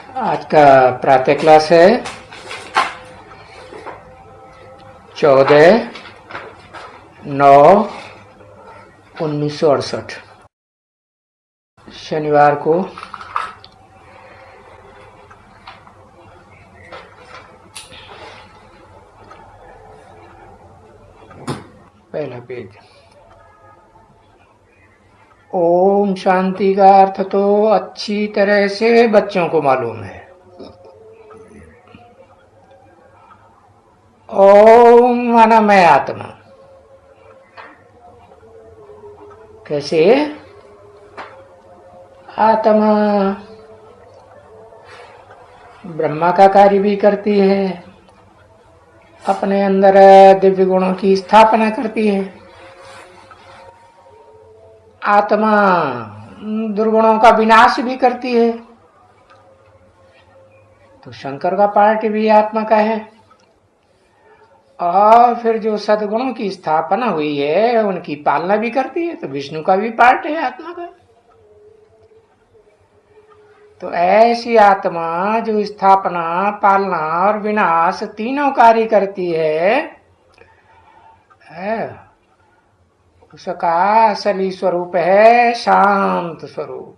आज का प्रातः क्लास है 14/9/1968 शनिवार को। पहला पेज। ओम शांति का अर्थ तो अच्छी तरह से बच्चों को मालूम है। ओम माना मैं आत्मा। कैसे? आत्मा ब्रह्मा का कार्य भी करती है, अपने अंदर दिव्य गुणों की स्थापना करती है। आत्मा दुर्गुणों का विनाश भी करती है। तो शंकर का पार्ट भी आत्मा का है, और फिर जो सद्गुणों की स्थापना हुई है उनकी पालना भी करती है। तो विष्णु का भी पार्ट है आत्मा का। तो ऐसी आत्मा जो स्थापना, पालना और विनाश तीनों कार्य करती है, उसका असली स्वरूप है शांत स्वरूप।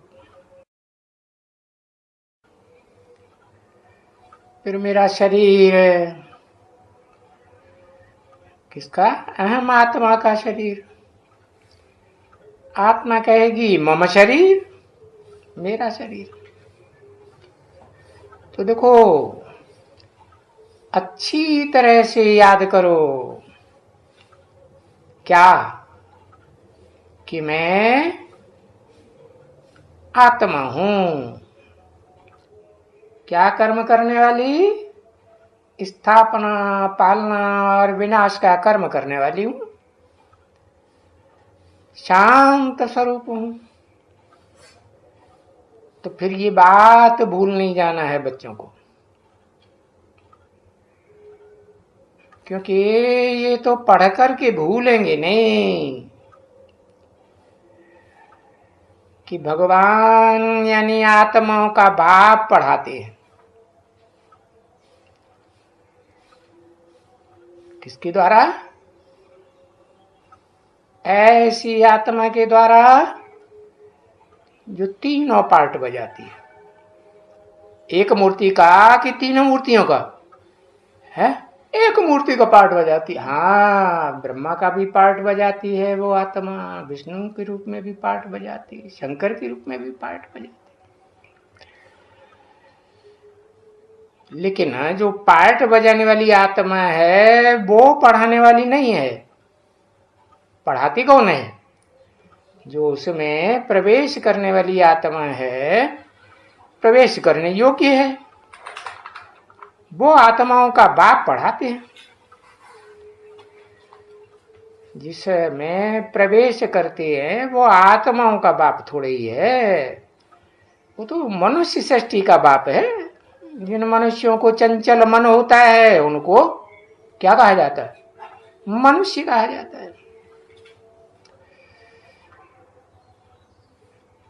फिर मेरा शरीर किसका? अहम आत्मा का शरीर। आत्मा कहेगी मम शरीर, मेरा शरीर। तो देखो, अच्छी तरह से याद करो क्या कि मैं आत्मा हूं। क्या कर्म करने वाली? स्थापना, पालना और विनाश का कर्म करने वाली हूं। शांत स्वरूप हूं। तो फिर ये बात भूल नहीं जाना है बच्चों को, क्योंकि ये तो पढ़ करके भूलेंगे नहीं कि भगवान यानी आत्माओं का बाप पढ़ाते हैं। किसके द्वारा? ऐसी आत्मा के द्वारा जो तीनों पार्ट बजाती है। एक मूर्ति का कि तीनों मूर्तियों का है? एक मूर्ति का पार्ट बजाती है। हाँ, ब्रह्मा का भी पार्ट बजाती है वो आत्मा, विष्णु के रूप में भी पार्ट बजाती है, शंकर के रूप में भी पार्ट बजाती है। लेकिन जो पार्ट बजाने वाली आत्मा है वो पढ़ाने वाली नहीं है। पढ़ाती कौन है? जो उसमें प्रवेश करने वाली आत्मा है, प्रवेश करने योग्य है, वो आत्माओं का बाप पढ़ाते हैं। जिसमें प्रवेश करते हैं वो आत्माओं का बाप थोड़े ही है, वो तो मनुष्य सृष्टि का बाप है। जिन मनुष्यों को चंचल मन होता है उनको क्या कहा जाता है? मनुष्य कहा जाता है।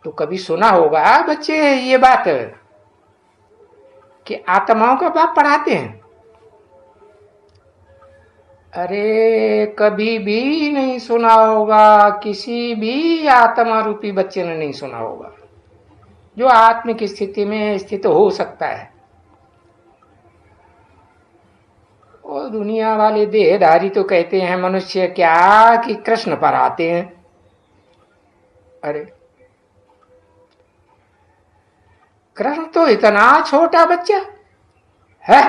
तो कभी सुना होगा बच्चे ये बात कि आत्माओं का बाप पढ़ाते हैं? अरे कभी भी नहीं सुना होगा, किसी भी आत्मा रूपी बच्चे ने नहीं सुना होगा जो आत्मिक स्थिति में स्थित हो सकता है। और दुनिया वाले देहधारी तो कहते हैं मनुष्य क्या कि कृष्ण पर आते हैं। अरे कृष्ण तो इतना छोटा बच्चा है,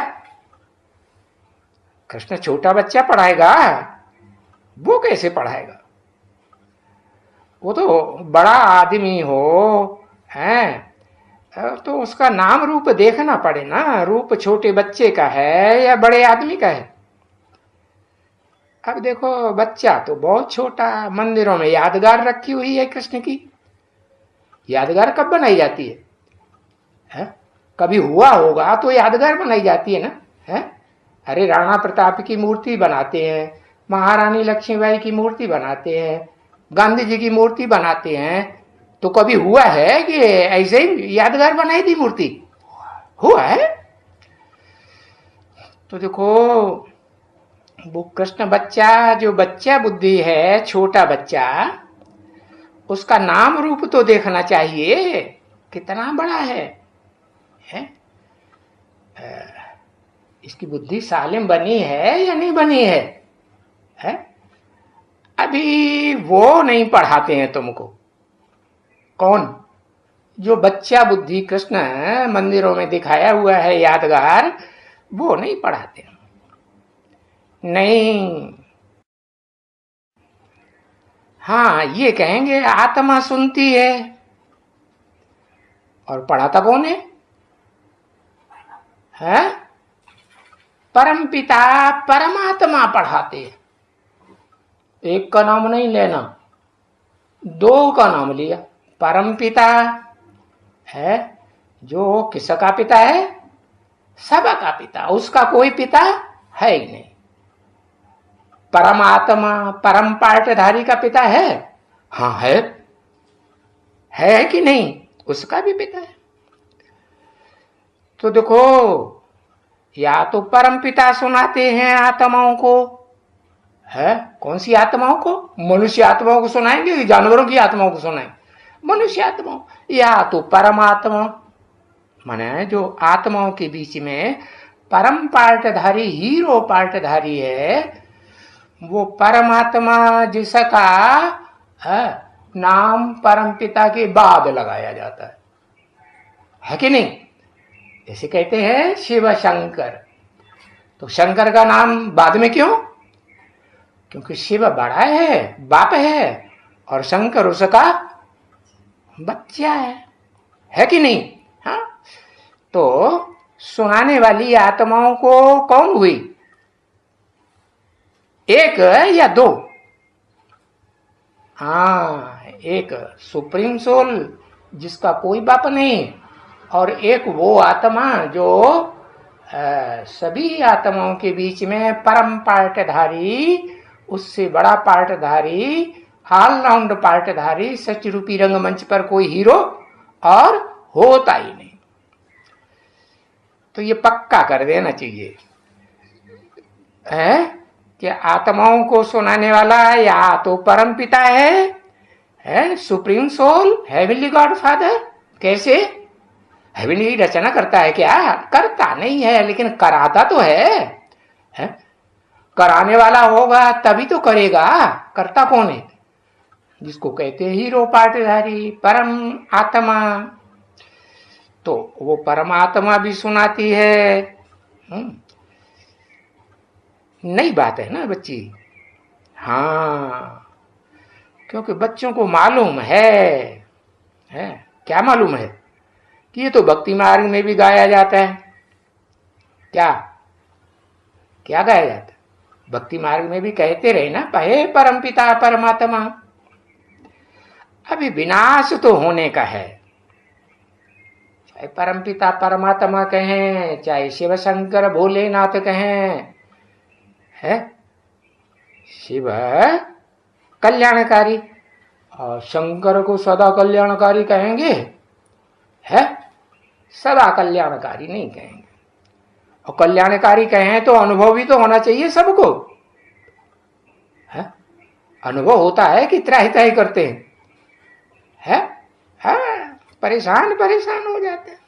कृष्ण छोटा बच्चा पढ़ाएगा? वो कैसे पढ़ाएगा? वो तो बड़ा आदमी हो है, तो उसका नाम रूप देखना पड़े ना। रूप छोटे बच्चे का है या बड़े आदमी का है? अब देखो, बच्चा तो बहुत छोटा, मंदिरों में यादगार रखी हुई है कृष्ण की। यादगार कब बनाई जाती है? कभी हुआ होगा तो यादगार बनाई जाती है ना। है? अरे राणा प्रताप की मूर्ति बनाते हैं, महारानी लक्ष्मीबाई की मूर्ति बनाते हैं, गांधी जी की मूर्ति बनाते हैं, तो कभी हुआ है कि ऐसे ही यादगार बनाई थी मूर्ति? हुआ है। तो देखो, वो कृष्ण बच्चा, जो बच्चा बुद्धि है, छोटा बच्चा, उसका नाम रूप तो देखना चाहिए, कितना बड़ा है? इसकी बुद्धि सालिम बनी है या नहीं बनी है? अभी वो नहीं पढ़ाते हैं तुमको। कौन? जो बच्चा बुद्धि कृष्ण मंदिरों में दिखाया हुआ है यादगार, वो नहीं पढ़ाते। नहीं, हाँ, ये कहेंगे आत्मा सुनती है, और पढ़ाता कौन है? परमपिता परमात्मा पढ़ाते हैं। एक का नाम नहीं लेना, दो का नाम लिया। परमपिता है जो किसका पिता है? सबका पिता, उसका कोई पिता है ही नहीं। परमात्मा परम पाठधारी का पिता है? हाँ है कि नहीं? उसका भी पिता है। तो देखो, या तो परम पिता सुनाते हैं आत्माओं को, है कौन सी आत्माओं को? मनुष्य आत्माओं को सुनाएंगे कि जानवरों की आत्माओं को सुनाएंगे? मनुष्य आत्माओं। या तो परमात्मा, माने जो आत्माओं के बीच में परम पाठधारी, हीरो पाठधारी है, वो परमात्मा जिसका नाम परम पिता के बाद लगाया जाता है कि नहीं? जैसे कहते हैं शिव शंकर, तो शंकर का नाम बाद में क्यों? क्योंकि शिव बड़ा है, बाप है, और शंकर उसका बच्चा है कि नहीं? हाँ, तो सुनाने वाली आत्माओं को कौन हुई? एक या दो? हाँ, एक सुप्रीम सोल जिसका कोई बाप नहीं, और एक वो आत्मा जो सभी आत्माओं के बीच में परम पाठधारी, उससे बड़ा पाठधारी, ऑलराउंड पाठधारी, सच रूपी रंगमंच पर कोई हीरो और होता ही नहीं। तो ये पक्का कर देना चाहिए है कि आत्माओं को सुनाने वाला या तो परम पिता है supreme soul, heavenly God father. कैसे? हेवनली रचना करता है क्या? करता नहीं है, लेकिन कराता तो है? कराने वाला होगा तभी तो करेगा। करता कौन है? जिसको कहते हैं हीरो पाठधारी, परम आत्मा। तो वो परमात्मा भी सुनाती है। नई बात है ना बच्ची? हाँ, क्योंकि बच्चों को मालूम है क्या मालूम है? कि ये तो भक्ति मार्ग में भी गाया जाता है। क्या गाया जाता है? भक्ति मार्ग में भी कहते रहे ना, हे परमपिता परमात्मा। अभी विनाश तो होने का है, चाहे परमपिता परमात्मा कहें, चाहे शिव शंकर भोलेनाथ कहें, है शिव कल्याणकारी, और शंकर को सदा कल्याणकारी कहेंगे? है सदा कल्याणकारी नहीं कहेंगे। और कल्याणकारी कहें तो अनुभव भी तो होना चाहिए सबको, है? अनुभव होता है कि त्राही त्राही करते हैं, परेशान हो जाते हैं।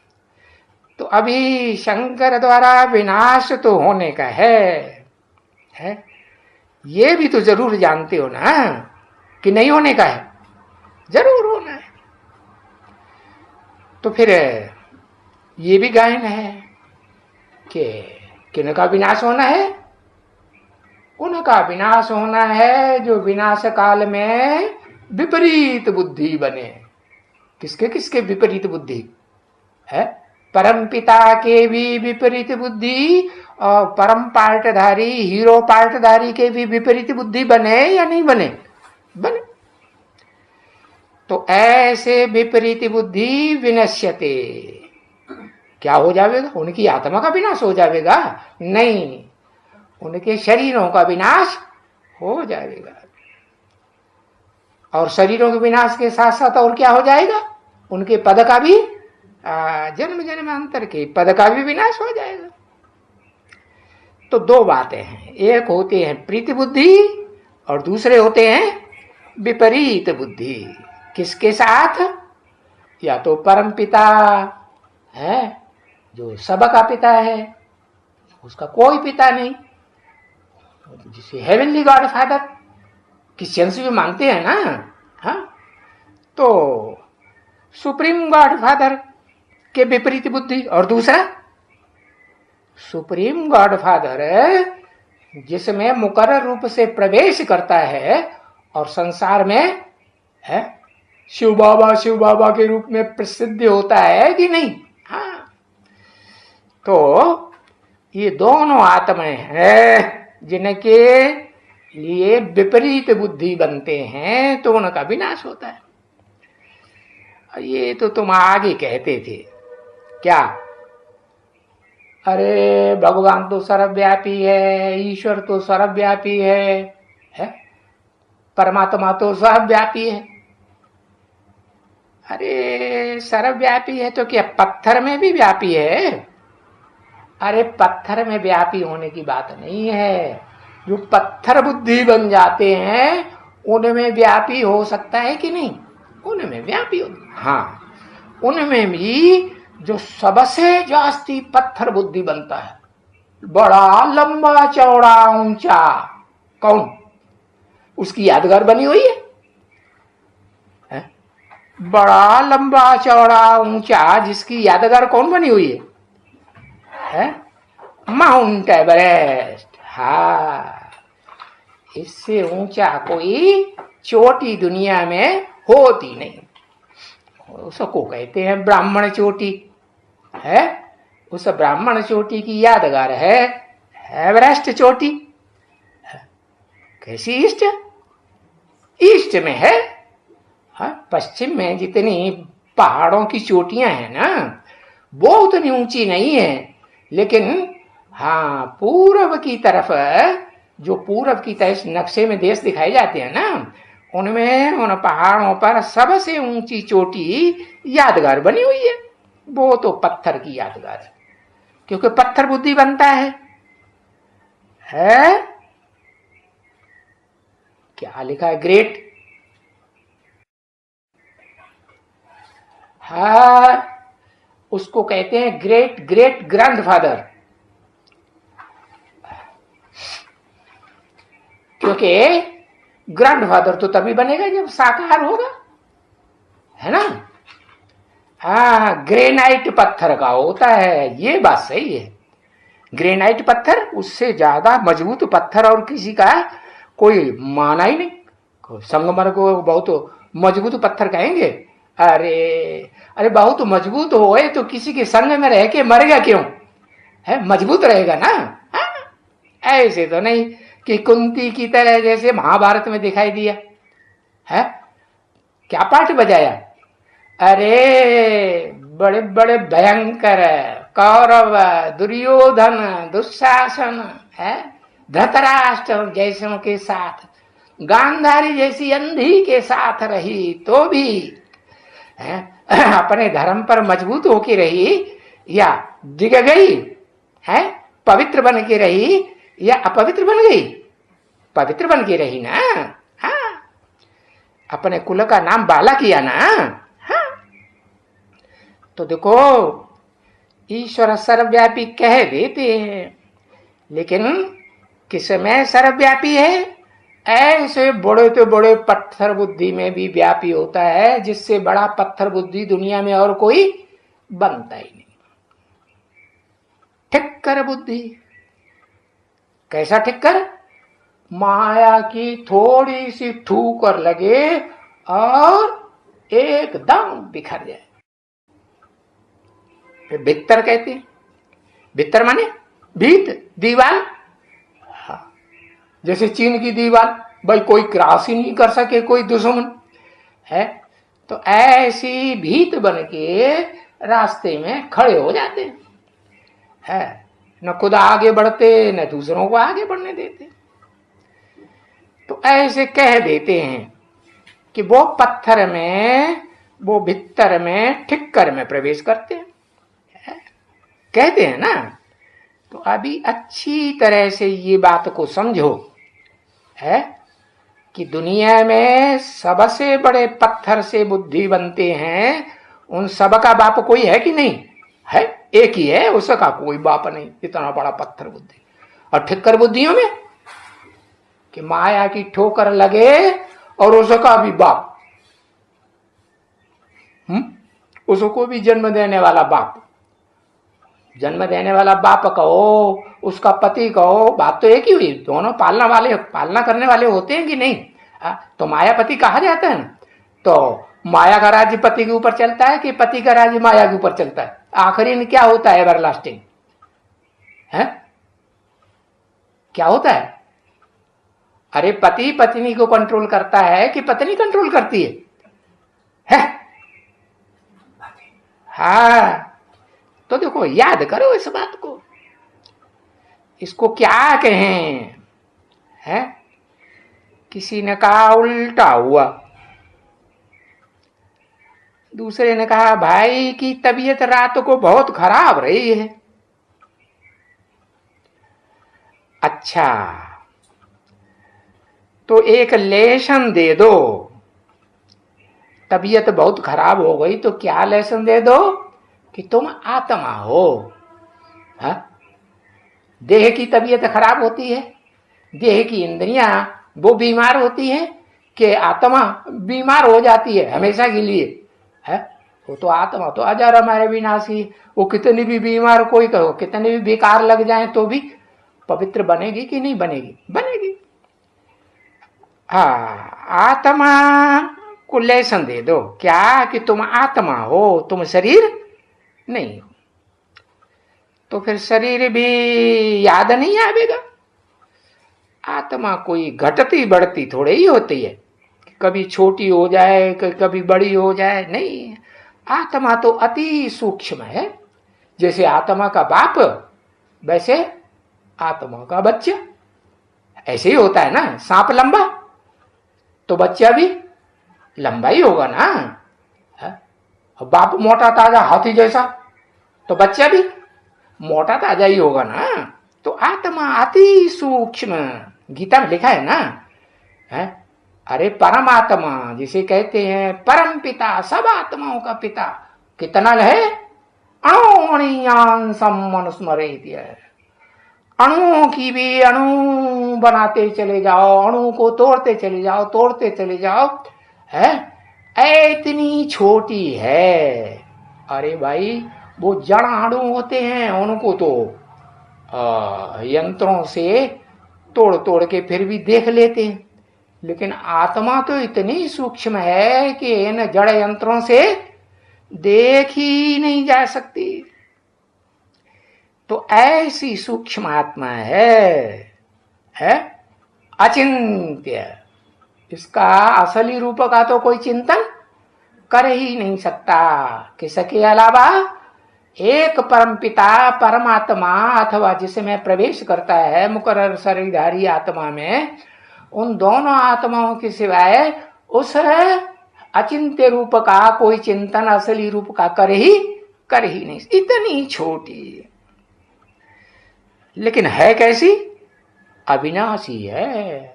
तो अभी शंकर द्वारा विनाश तो होने का है? ये भी तो जरूर जानते हो ना कि नहीं होने का है? जरूर होना है। तो फिर ये भी गायन है कि किनका विनाश होना है? उनका विनाश होना है जो विनाश काल में विपरीत बुद्धि बने। किसके किसके विपरीत बुद्धि है? परम पिता के भी विपरीत बुद्धि, और परम पाठधारी, हीरो पाठधारी के भी विपरीत बुद्धि बने या नहीं बने? बने। तो ऐसे विपरीत बुद्धि विनश्यते, क्या हो जाएगा? उनकी आत्मा का विनाश हो जाएगा? नहीं, उनके शरीरों का विनाश हो जाएगा। और शरीरों के विनाश के साथ साथ और क्या हो जाएगा? उनके पद का भी जन्म जन्मांतर के पद का भी विनाश हो जाएगा। तो दो बातें हैं, एक होते हैं प्रीति बुद्धि और दूसरे होते हैं विपरीत बुद्धि। किसके साथ? या तो परम पिता है जो सबका पिता है, उसका कोई पिता नहीं, जिसे हेवनली गॉड फादर क्रिश्चियंस भी मानते हैं ना, हाँ, तो सुप्रीम गॉड फादर के विपरीत बुद्धि। और दूसरा सुप्रीम गॉड फादर जिसमें मुकर्रर रूप से प्रवेश करता है और संसार में है शिव बाबा के रूप में प्रसिद्ध होता है कि नहीं? हाँ, तो ये दोनों आत्माएं हैं जिनके लिए विपरीत बुद्धि बनते हैं तो उनका विनाश होता है। ये तो तुम आगे कहते थे क्या? अरे भगवान तो सर्वव्यापी है, ईश्वर तो सर्वव्यापी है? परमात्मा तो सर्वव्यापी है। अरे सर्वव्यापी है तो क्या पत्थर में भी व्यापी है? अरे पत्थर में व्यापी होने की बात नहीं है, जो पत्थर बुद्धि बन जाते हैं उनमें व्यापी हो सकता है कि नहीं? उनमें व्यापी हो, हाँ, उनमें भी जो सबसे जास्ती पत्थर बुद्धि बनता है, बड़ा लंबा चौड़ा ऊंचा, कौन? उसकी यादगार बनी हुई है? बड़ा लंबा चौड़ा ऊंचा जिसकी यादगार कौन बनी हुई है? Mount Everest. हाँ, इससे ऊंचा कोई चोटी दुनिया में होती नहीं। उसको कहते हैं ब्राह्मण चोटी है। उस ब्राह्मण चोटी की यादगार है एवरेस्ट चोटी। कैसी? ईस्ट में है। हाँ, पश्चिम में जितनी पहाड़ों की चोटियां हैं ना, वो उतनी ऊंची नहीं है, लेकिन हाँ पूर्व की तरफ, जो पूर्व की तरफ नक्शे में देश दिखाए जाते हैं ना, उनमें उन पहाड़ों पर सबसे ऊंची चोटी यादगार बनी हुई है। वो तो पत्थर की यादगार है, क्योंकि पत्थर बुद्धि बनता है। क्या लिखा है? ग्रेट। हाँ, उसको कहते हैं ग्रेट ग्रेट ग्रैंडफादर, क्योंकि ग्रैंडफादर तो तभी बनेगा जब साकार होगा, है ना? हाँ, ग्रेनाइट पत्थर का होता है, ये बात सही है। ग्रेनाइट पत्थर, उससे ज्यादा मजबूत पत्थर और किसी का कोई माना ही नहीं। संगमर को बहुत मजबूत पत्थर कहेंगे? अरे बहुत मजबूत होए तो किसी के संग में रह के मरेगा क्यों? है, मजबूत रहेगा ना। हाँ? ऐसे तो नहीं कि कुंती की तरह जैसे महाभारत में दिखाई दिया है। क्या पाठ बजाया? अरे बड़े बड़े भयंकर कौरव, दुर्योधन, दुशासन है, धृतराष्ट्र जैसों के साथ, गांधारी जैसी अंधी के साथ रही तो भी है, अपने धर्म पर मजबूत होके रही या डिग गई है? पवित्र बन के रही या अपवित्र बन गई? पवित्र बन के रही ना। हाँ, अपने कुल का नाम बाला किया ना। हाँ, तो देखो ईश्वर सर्वव्यापी कह देते हैं, लेकिन किसमें सर्वव्यापी है? ऐसे बड़े तो बड़े पत्थर बुद्धि में भी व्यापी होता है, जिससे बड़ा पत्थर बुद्धि दुनिया में और कोई बनता ही नहीं। ठिक्कर बुद्धि। कैसा ठिक्कर? माया की थोड़ी सी ठोकर लगे और एकदम बिखर जाए। भित्तर कहते हैं। भित्तर माने भीत, दीवार। हाँ, जैसे चीन की दीवार, भाई कोई क्रॉस ही नहीं कर सके कोई दुश्मन है, तो ऐसी भीत बन के रास्ते में खड़े हो जाते हैं। न खुद आगे बढ़ते न दूसरों को आगे बढ़ने देते। तो ऐसे कह देते हैं कि वो पत्थर में वो भीतर में ठिक्कर में प्रवेश करते हैं, कहते हैं ना। तो अभी अच्छी तरह से ये बात को समझो है कि दुनिया में सबसे बड़े पत्थर से बुद्धि बनते हैं, उन सब का बाप कोई है कि नहीं है? एक ही है, उसका कोई बाप नहीं, इतना बड़ा पत्थर बुद्धि। और ठिक्कर बुद्धियों में कि माया की ठोकर लगे और उसका भी बाप, उसको भी जन्म देने वाला बाप, जन्म देने वाला बाप कहो, उसका पति कहो, बात तो एक ही हुई, दोनों पालना करने वाले होते हैं कि नहीं? तो मायापति कहा जाता है ना। तो माया का राज्य पति के ऊपर चलता है कि पति का राज्य माया के ऊपर चलता है? आखिरी में क्या होता है? एवरलास्टिंग है? क्या होता है? अरे पति पत्नी को कंट्रोल करता है कि पत्नी कंट्रोल करती है? हाँ, तो देखो, याद करो इस बात को। इसको क्या कहें? है? किसी ने कहा उल्टा हुआ, दूसरे ने कहा भाई की तबीयत रात को बहुत खराब रही है। अच्छा, तो एक लेशन दे दो। तबीयत बहुत खराब हो गई तो क्या लेसन दे दो कि तुम आत्मा हो। हा? देह की तबीयत खराब होती है, देह की इंद्रियां वो बीमार होती है कि आत्मा बीमार हो जाती है हमेशा के लिए है? वो तो आत्मा तो अजर हमारे विनाशी, वो कितनी भी बीमार कोई कहो, कितने भी बेकार लग जाए तो भी पवित्र बनेगी कि नहीं बनेगी? बनेगी। हाँ, आत्मा को लेसन दे दो क्या कि तुम आत्मा हो, तुम शरीर नहीं हो। तो फिर शरीर भी याद नहीं आवेगा। आत्मा कोई घटती बढ़ती थोड़ी ही होती है, कभी छोटी हो जाए कभी बड़ी हो जाए, नहीं। आत्मा तो अति सूक्ष्म है। जैसे आत्मा का बाप वैसे आत्मा का बच्चा, ऐसे ही होता है ना। सांप लंबा तो बच्चा भी लंबा ही होगा ना। बाप मोटा ताजा हाथी जैसा तो बच्चा भी मोटा ताजा ही होगा ना। तो आत्मा अति सूक्ष्म, गीता में लिखा है ना है? अरे परमात्मा जिसे कहते हैं परम पिता, सब आत्माओं का पिता, कितना है? अणुअणियांसम मनुस्मरेत। अणुओं की भी अणु बनाते चले जाओ, अणु को तोड़ते चले जाओ, तोड़ते चले जाओ, है? इतनी छोटी है। अरे भाई, वो जड़ अणु होते हैं, उनको तो यंत्रों से तोड़ तोड़ के फिर भी देख लेते हैं, लेकिन आत्मा तो इतनी सूक्ष्म है कि इन जड़ यंत्रों से देख ही नहीं जा सकती। तो ऐसी सूक्ष्म आत्मा है अचिंत्य। इसका असली रूप का तो कोई चिंतन कर ही नहीं सकता। किसके अलावा एक परम पिता परमात्मा अथवा जिसमें प्रवेश करता है मुकर्रर शरीरधारी आत्मा में, उन दोनों आत्माओं के सिवाय उस अचिंत्य रूप का कोई चिंतन असली रूप का कर ही नहीं। इतनी छोटी, लेकिन है कैसी? अविनाशी है।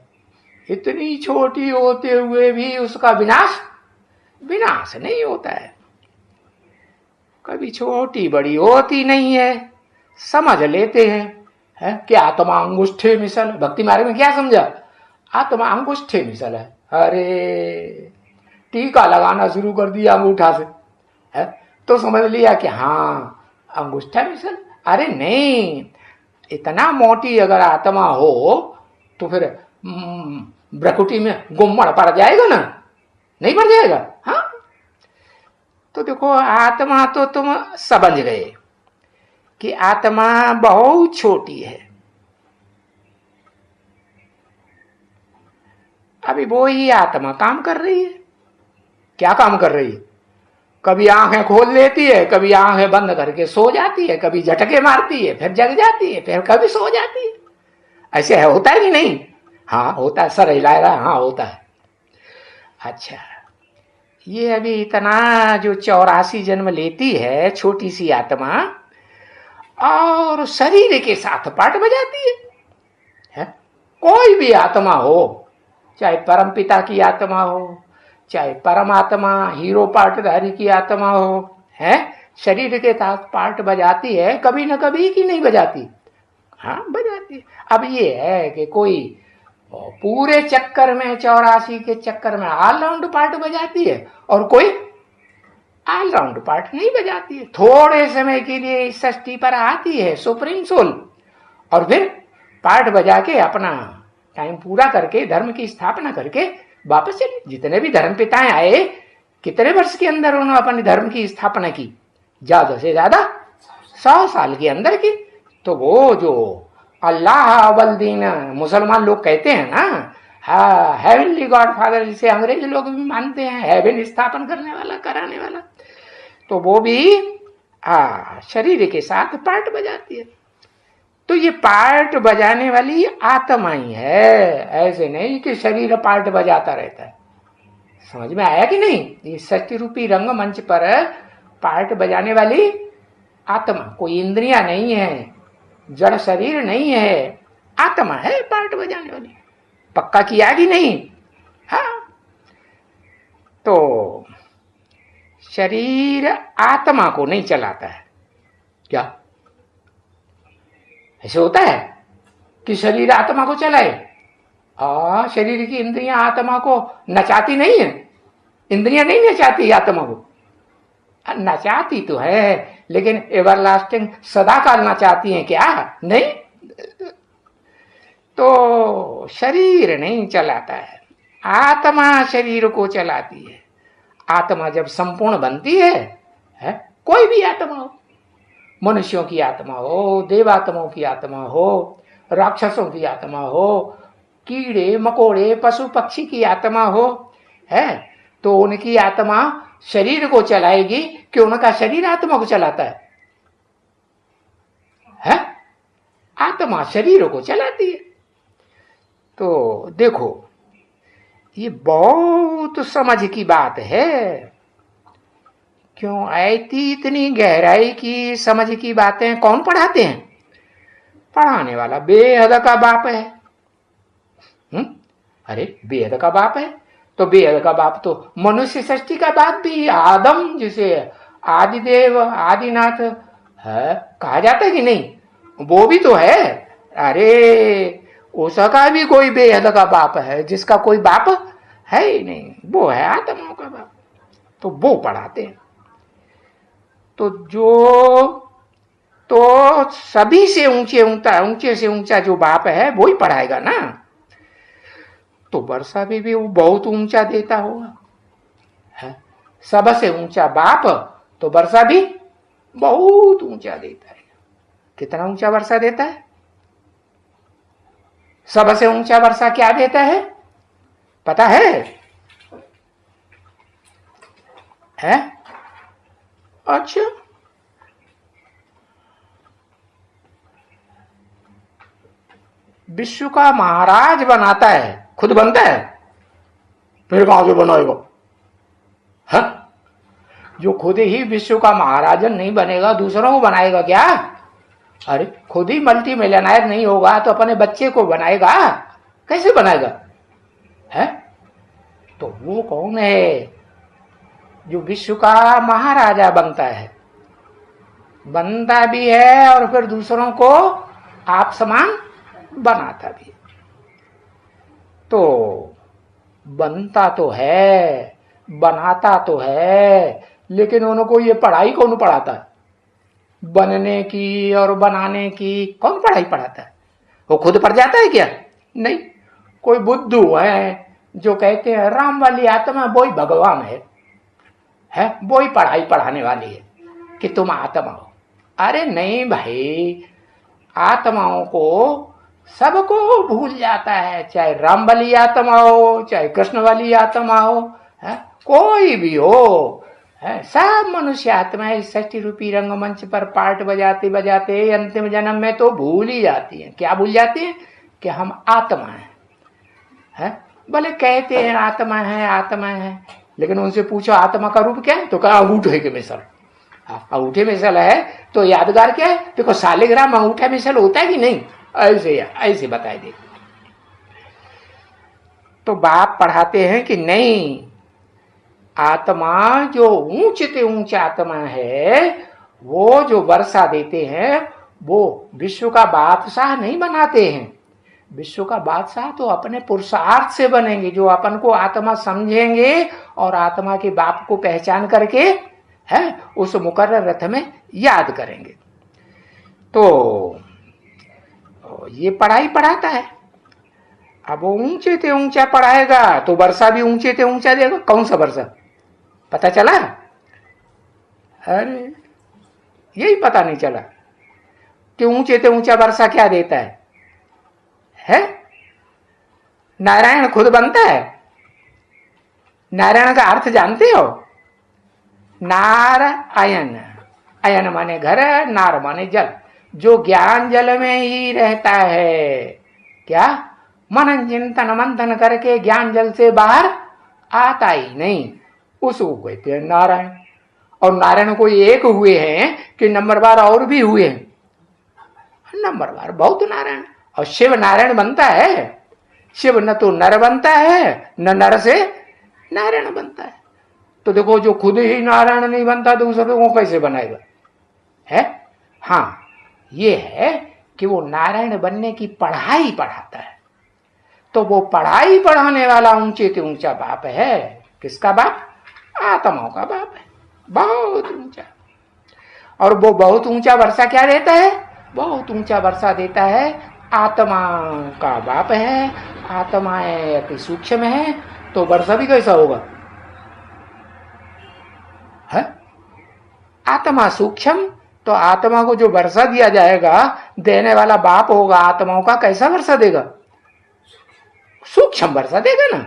इतनी छोटी होते हुए भी उसका विनाश नहीं होता है। कभी छोटी बड़ी होती नहीं है। समझ लेते हैं कि आत्मा अंगुष्ठे मिसल। भक्ति मार्ग में क्या समझा? आत्मा अंगुष्ठे मिसल है। अरे टीका लगाना शुरू कर दिया अंगूठा से है? तो समझ लिया कि हाँ अंगुष्ठा मिसल। अरे नहीं, इतना मोटी अगर आत्मा हो तो फिर ब्रकुटी में गुम्मड़ पड़ जाएगा ना, नहीं पड़ जाएगा? हाँ, तो देखो आत्मा तो तुम समझ गए कि आत्मा बहुत छोटी है। अभी वो ही आत्मा काम कर रही है। क्या काम कर रही है? कभी आंखें खोल लेती है, कभी आंखें बंद करके सो जाती है, कभी झटके मारती है, फिर जग जाती है, फिर कभी सो जाती है। ऐसे है, होता है कि नहीं? हाँ होता है। सर हिला रहा है, हाँ होता है। अच्छा, ये अभी इतना जो 84 जन्म लेती है छोटी सी आत्मा, और शरीर के साथ पाठ बजाती है? कोई भी आत्मा हो, चाहे परम पिता की आत्मा हो, चाहे परमात्मा हीरो पाठधारी की आत्मा हो, है शरीर के साथ पाठ बजाती है कभी न कभी कि नहीं बजाती? हाँ बजाती है। अब ये है कि कोई पूरे चक्कर में 84 के चक्कर में ऑलराउंड पार्ट बजाती है और कोई ऑलराउंड पार्ट नहीं बजाती है। थोड़े समय के लिए इस सृष्टि पर आती है सुप्रीम सोल, और फिर पार्ट बजा के अपना टाइम पूरा करके धर्म की स्थापना करके वापस चले। जितने भी धर्म पिताएं आए, कितने वर्ष के अंदर उन्होंने अपने धर्म की स्थापना की? ज्यादा से ज्यादा 100 साल के अंदर की। तो वो जो अल्लाह अवलदीन मुसलमान लोग कहते हैं ना, हेवनली गॉड फादर, जिसे अंग्रेज लोग भी मानते हैं, हेवन स्थापन करने वाला, कराने वाला, तो वो भी शरीर के साथ पार्ट बजाती है। तो ये पार्ट बजाने वाली आत्मा ही है, ऐसे नहीं कि शरीर पार्ट बजाता रहता है। समझ में आया कि नहीं? ये सत्य रूपी रंग मंच पर पार्ट बजाने वाली आत्मा, कोई इंद्रियां नहीं है, जड़ शरीर नहीं है, आत्मा है पार्ट बजाने वाली। पक्का किया कि नहीं? हाँ। तो शरीर आत्मा को नहीं चलाता है क्या? ऐसे होता है कि शरीर आत्मा को चलाए? शरीर की इंद्रियां आत्मा को नचाती नहीं है। इंद्रियां नहीं नचाती आत्मा को, नचाती तो है, लेकिन एवरलास्टिंग सदा काल नचाती हैं क्या? नहीं। तो शरीर नहीं चलाता है, आत्मा शरीर को चलाती है। आत्मा जब संपूर्ण बनती है, कोई भी आत्मा हो, मनुष्यों की आत्मा हो, देवात्माओं की आत्मा हो, राक्षसों की आत्मा हो, कीड़े मकोड़े पशु पक्षी की आत्मा हो, है तो उनकी आत्मा शरीर को चलाएगी कि उनका शरीर आत्मा को चलाता है? आत्मा शरीर को चलाती है। तो देखो, ये बहुत समझ की बात है। क्यों ऐसी इतनी गहराई की समझ की बातें कौन पढ़ाते हैं? पढ़ाने वाला बेहद का बाप है। अरे बेहद का बाप है तो बेहद का बाप तो मनुष्य सृष्टि का बाप भी, आदम जिसे आदिदेव आदिनाथ है कहा जाता है कि नहीं, वो भी तो है। अरे उसका भी कोई बेहद का बाप है, जिसका कोई बाप है ही नहीं, वो है आत्माओं का बाप। तो वो पढ़ाते हैं। तो सभी से ऊंचे से ऊंचा जो बाप है वो ही पढ़ाएगा ना। तो वर्षा भी वो बहुत ऊंचा देता होगा, है? सबसे ऊंचा बाप तो वर्षा भी बहुत ऊंचा देता है। कितना ऊंचा वर्षा देता है? सबसे ऊंचा वर्षा क्या देता है पता है? अच्छा, विश्व का महाराज बनाता है, खुद बनता है? फिर कहां से बनाएगा? जो खुद ही विश्व का महाराजन नहीं बनेगा, दूसरों को बनाएगा क्या? अरे खुद ही मल्टी मिलियनेयर नहीं होगा तो अपने बच्चे को बनाएगा? कैसे बनाएगा? तो वो कौन है जो विश्व का महाराजा बनता है, बनता भी है और फिर दूसरों को आप समान बनाता भी। तो बनता तो है, बनाता तो है, लेकिन उनको ये पढ़ाई कौन पढ़ाता है? बनने की और बनाने की कौन पढ़ाई पढ़ाता है? वो खुद पढ़ जाता है क्या? नहीं। कोई बुद्धू है जो कहते हैं राम वाली आत्मा वो ही भगवान है वो ही पढ़ाई पढ़ाने वाली है कि तुम आत्मा हो। अरे नहीं भाई, आत्माओं को सबको भूल जाता है, चाहे राम वाली आत्मा हो, चाहे कृष्ण वाली आत्मा हो, कोई भी हो, सब मनुष्य आत्मा इस षष्ठी रूपी रंगमंच पर पार्ट बजाते बजाते अंतिम जन्म में तो भूल ही जाती है। क्या भूल जाती है? कि हम आत्मा हैं। भले कहते हैं आत्मा है आत्मा है, लेकिन उनसे पूछो आत्मा का रूप क्या है, तो कहा अंगूठे के मिसल। अंगूठे मिसल है तो यादगार क्या है, देखो सालिग्राम अंगूठा मिसल होता है कि नहीं, ऐसे बताए दे। तो बाप पढ़ाते हैं कि नहीं, आत्मा जो ऊंच से ऊंच आत्मा है, वो जो वर्षा देते हैं वो विश्व का बादशाह नहीं बनाते हैं। विश्व का बादशाह तो अपने पुरुषार्थ से बनेंगे, जो अपन को आत्मा समझेंगे और आत्मा के बाप को पहचान करके है उस मुकर्रर रथ में याद करेंगे। तो ये पढ़ाई पढ़ाता है। अब वो ऊंचे से ऊंचा पढ़ाएगा तो वर्षा भी ऊंचे से ऊंचा देगा। कौन सा वर्षा पता चला? अरे यही पता नहीं चला कि ऊंचे से ऊंचा वर्षा क्या देता है? नारायण खुद बनता है। नारायण का अर्थ जानते हो? नार अयन, अयन माने घर, नार माने जल। जो ज्ञान जल में ही रहता है, क्या मनन चिंतन मंथन करके ज्ञान जल से बाहर आता ही नहीं, उसको कहते हैं नारायण। और नारायण कोई एक हुए हैं कि नंबरवार और भी हुए हैं? नंबरवार बहुत नारायण। और शिव नारायण बनता है? शिव न तो नर बनता है न नर से नारायण बनता है। तो देखो जो खुद ही नारायण नहीं बनता दूसरों को कैसे बनाएगा? है हाँ, ये है कि वो नारायण बनने की पढ़ाई पढ़ाता है। तो वो पढ़ाई पढ़ाने वाला ऊंचे से ऊंचा बाप है। किसका बाप? आत्माओं का बाप है, बहुत ऊंचा। और वो बहुत ऊंचा वर्षा क्या देता है? बहुत ऊंचा वर्षा देता है। आत्मा का बाप है, आत्माएं अति सूक्ष्म है, तो वर्षा भी कैसा होगा? है आत्मा सूक्ष्म, तो आत्मा को जो वर्षा दिया जाएगा, देने वाला बाप होगा आत्माओं का, कैसा वर्षा देगा? सूक्ष्म वर्षा देगा ना।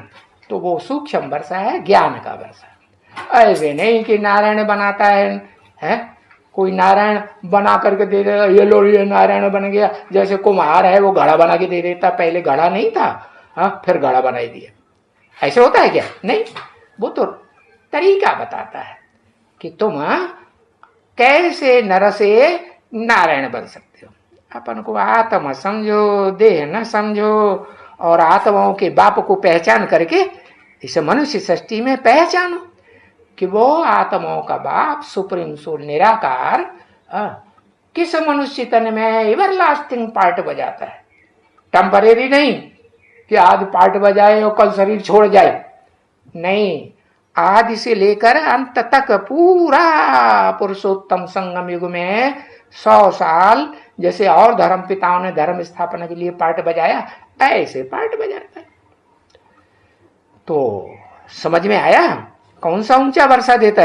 तो वो सूक्ष्म वर्षा है, ज्ञान का वर्षा। ऐसे नहीं कि नारायण बनाता है कोई नारायण बना करके दे देगा, ये लो ये नारायण बन गया। जैसे कुम्हार है वो घड़ा बना के दे देता, पहले घड़ा नहीं था, फिर घड़ा बनाई दिया। ऐसे होता है क्या? नहीं, वो तो तरीका बताता है कि तुम कैसे नर से नारायण बन सकते हो। अपन को आत्मा समझो, देह न समझो, और आत्माओं के बाप को पहचान करके इस मनुष्य सृष्टि में पहचानो कि वो आत्माओं का बाप सुप्रीम सोल निराकार किस मनुष्य तन में एवरलास्टिंग पार्ट बजाता है। टेम्परेरी नहीं कि आज पार्ट बजाए और कल शरीर छोड़ जाए, नहीं, आदि से लेकर अंत तक पूरा पुरुषोत्तम संगम युग में 100 साल जैसे और धर्म पिताओं ने धर्म स्थापना के लिए पार्ट बजाया, ऐसे पार्ट बजाता है। तो समझ में आया कौन सा ऊंचा वर्षा देता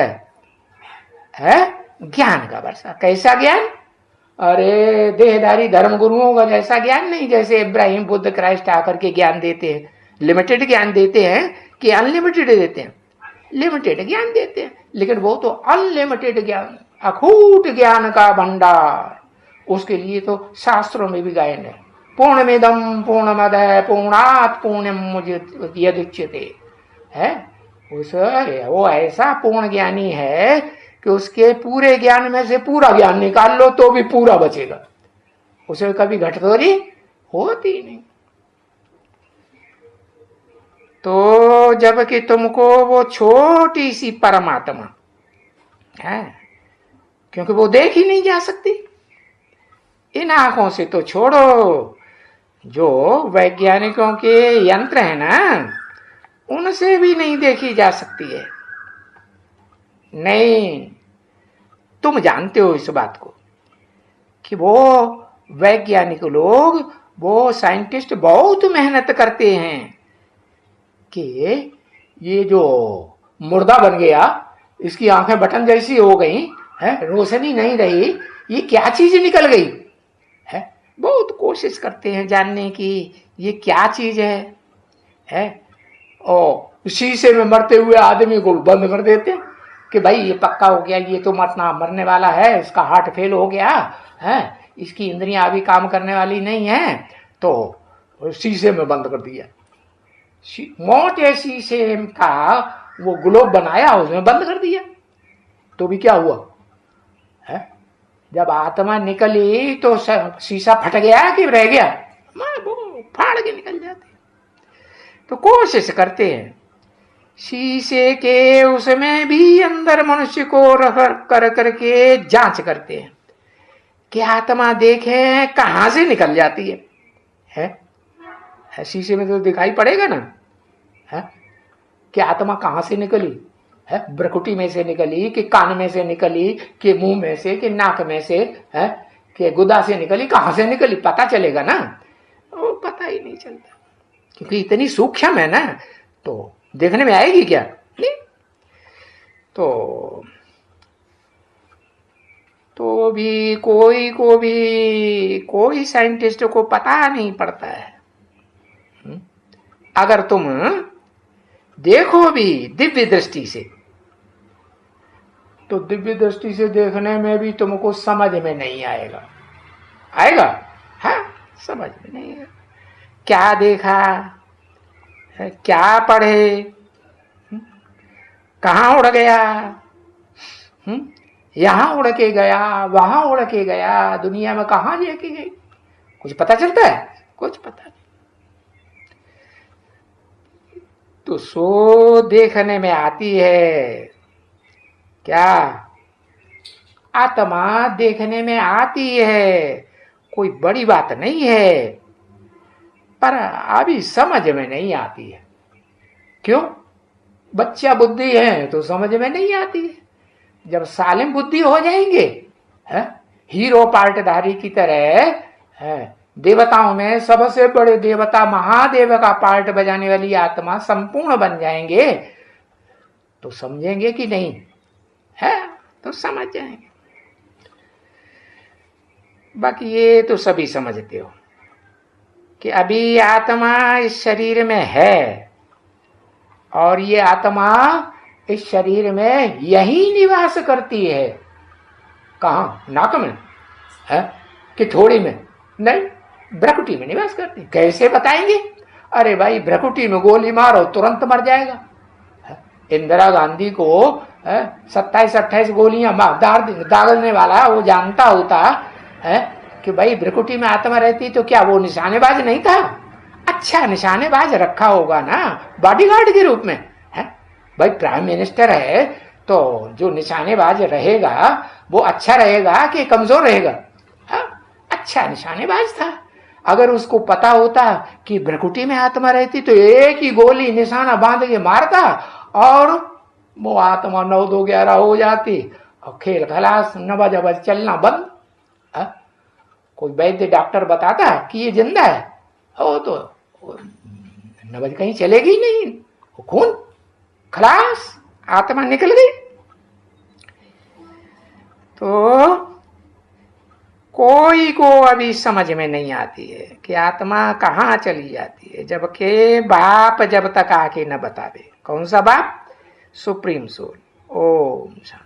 है? ज्ञान का वर्षा। कैसा ज्ञान? अरे देहधारी धर्म गुरुओं का जैसा ज्ञान नहीं, जैसे इब्राहिम बुद्ध क्राइस्ट आकर के ज्ञान देते हैं। लिमिटेड ज्ञान देते हैं कि अनलिमिटेड देते हैं? लिमिटेड ज्ञान देते हैं, लेकिन वो तो अनलिमिटेड ज्ञान, अखूट ज्ञान का भंडार। उसके लिए तो शास्त्रों में भी गायन है, पूर्णमिदं पूर्णमदः पूर्णात् पूर्णमुदच्यते है। वो ऐसा पूर्ण ज्ञानी है कि उसके पूरे ज्ञान में से पूरा ज्ञान निकाल लो तो भी पूरा बचेगा, उसे कभी घटतोरी होती नहीं। तो जबकि तुमको वो छोटी सी परमात्मा है, क्योंकि वो देख ही नहीं जा सकती, इन आंखों से तो छोड़ो, जो वैज्ञानिकों के यंत्र है ना, उनसे भी नहीं देखी जा सकती है। नहीं, तुम जानते हो इस बात को कि वो वैज्ञानिक लोग, वो साइंटिस्ट बहुत मेहनत करते हैं कि ये जो मुर्दा बन गया, इसकी आंखें बटन जैसी हो गई है, रोशनी नहीं रही, ये क्या चीज निकल गई है। बहुत कोशिश करते हैं जानने की ये क्या चीज है। और शीशे में मरते हुए आदमी को बंद कर देते हैं कि भाई ये पक्का हो गया, ये तो मरने वाला है, इसका हार्ट फेल हो गया है, इसकी इंद्रियां अभी काम करने वाली नहीं है, तो शीशे में बंद कर दिया। मोटे शीशे का वो ग्लोब बनाया उसमें बंद कर दिया, तो भी क्या हुआ है? जब आत्मा निकली तो शीशा फट गया कि रह गया? वो फाड़ के निकल जाती। तो कोशिश करते हैं शीशे के उसमें भी अंदर मनुष्य को रख कर करके जांच करते हैं कि आत्मा देखे कहां से निकल जाती है? शीशे में तो दिखाई पड़ेगा ना है कि आत्मा कहां से निकली है? ब्रकुटी में से निकली कि कान में से निकली कि मुंह में से कि नाक में से है कि गुदा से निकली? कहां से निकली पता चलेगा ना? वो पता ही नहीं चलता, क्योंकि इतनी सूक्ष्म है ना, तो देखने में आएगी क्या? नहीं। तो भी कोई साइंटिस्ट को पता नहीं पड़ता है। अगर तुम देखो भी दिव्य दृष्टि से, तो दिव्य दृष्टि से देखने में भी तुमको समझ में नहीं आएगा। आएगा? हाँ, समझ में नहीं आएगा। क्या देखा, क्या पढ़े, कहां उड़ गया, यहां उड़ के गया, वहां उड़ के गया, दुनिया में कहां लेके गई, कुछ पता चलता है? कुछ पता नहीं। तो सो देखने में आती है क्या? आत्मा देखने में आती है, कोई बड़ी बात नहीं है, पर अभी समझ में नहीं आती है। क्यों? बच्चा बुद्धि है तो समझ में नहीं आती है। जब सालिम बुद्धि हो जाएंगे, हीरो पार्टधारी की तरह, देवताओं में सबसे बड़े देवता महादेव का पार्ट बजाने वाली आत्मा संपूर्ण बन जाएंगे, तो समझेंगे कि नहीं है? तो समझ जाएंगे। बाकी ये तो सभी समझते हो कि अभी आत्मा इस शरीर में है, और ये आत्मा इस शरीर में यही निवास करती है। कहां? नाक में है कि थोड़ी में? नहीं, भ्रकुटी में निवास करती। कैसे बताएंगे? अरे भाई, भ्रकुटी में गोली मारो तुरंत मर जाएगा। इंदिरा गांधी को 27-28 गोलियां दागने वाला वो जानता होता है कि भाई भ्रकुटी में आत्मा रहती, तो क्या वो निशानेबाज नहीं था? अच्छा निशानेबाज रखा होगा ना, बॉडीगार्ड के रूप में है। भाई प्राइम मिनिस्टर है तो जो निशानेबाज रहेगा वो अच्छा रहेगा कि कमजोर रहेगा? अच्छा निशानेबाज था। अगर उसको पता होता कि भ्रकुटी में आत्मा रहती तो एक ही गोली निशाना बांध के मारता और वो आत्मा 9-2-11 हो जाती और खेल खलास, नवाज चलना बंद। कोई वैद्य डॉक्टर बताता कि ये जिंदा है, हो तो नवाज कहीं चलेगी नहीं, खून खलास, आत्मा निकल गई। तो कोई को अभी समझ में नहीं आती है कि आत्मा कहाँ चली जाती है, जबकि बाप जब तक आके न बतावे। कौन सा बाप? Supreme soul. ओम शांति।